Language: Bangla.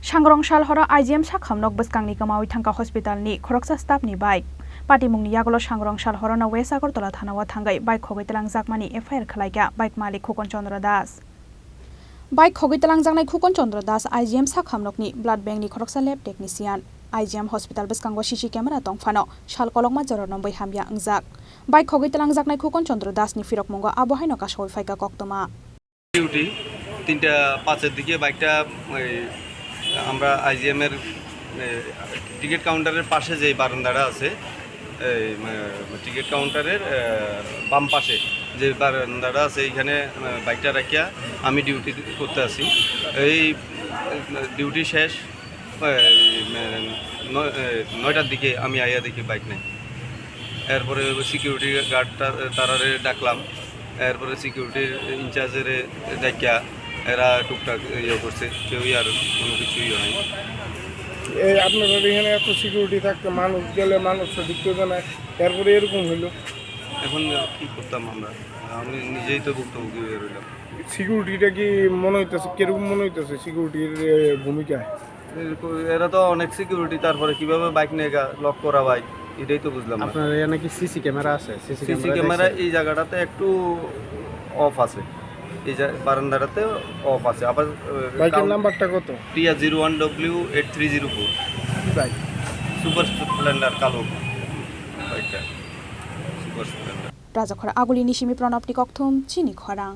Srangsal Horo IGM Sakham nok Bwskangni kamawi thangka Hostpitalni Khoroksa staffni bike Patimungni yagolo Srangsal Horo na West Agartala thanawa thangai bike Khogwi Twlangjakmani FIR khlaika bike malik Khukon Chandra Das Bike Khogwi Twlangjaknai Khukon Chandra Das IGM Sakham nokni blood bank ni Khoroksa lab technician IGM Hospital Bwskangni CC camera tongfano shal kolokma joror bai hamya angjak bike Khogwi Twlangjaknai Khukon Chandra Das ni firok mungo abohaino kasoi faika koktoma duty 3:05 এর দিকে বাইকটা আমরা আইজিএম এর টিকিট কাউন্টারের পাশে যে বারান্দাটা আছে টিকিট কাউন্টারের বাম পাশে যে বারান্দাটা আছে এইখানে বাইকটা রাখিয়া আমি ডিউটি করতে আসি এই ডিউটি শেষ 9টার দিকে আমি আইয়া দেখি বাইক নেই এরপরে সিকিউরিটি গার্ডটা তারারে ডাকলাম এরপরে সিকিউরিটির ইনচার্জের দেখা এরা টুকটাক ইয়ে করছে কেউই আর কোনো কিছুই হয় এই আপনাদের এখানে এত সিকিউরিটি থাকতে মানুষ গেলে মানুষ ঢুকতে দেয় না এরপরে এরকম হইলো এখন কি করতাম আমি নিজেই তো ভুক্তভোগী হয়ে রইলাম সিকিউরিটিটা কি মনে হইতেছে কিরকম মনে হইতেছে সিকিউরিটির ভূমিকা এরা তো অনেক সিকিউরিটি তারপরে কিভাবে বাইক নিয়ে লক করা বাইক এটাই তো বুঝলাম আপনার এখানে কি সিসি ক্যামেরা আছে সিসি ক্যামেরা এই জায়গাটাতে একটু অফ আছে এই বারান্দাটাতে অফ আছে আবার বাইকের নাম্বারটা কত টিয়া 01W8304 বাইক সুপার স্প্লেন্ডার কালো বাইকটা সুপার স্প্লেন্ডার রাজাখরা আগুলি নিশিমি প্রণবটি ককথুম চিনি খরাং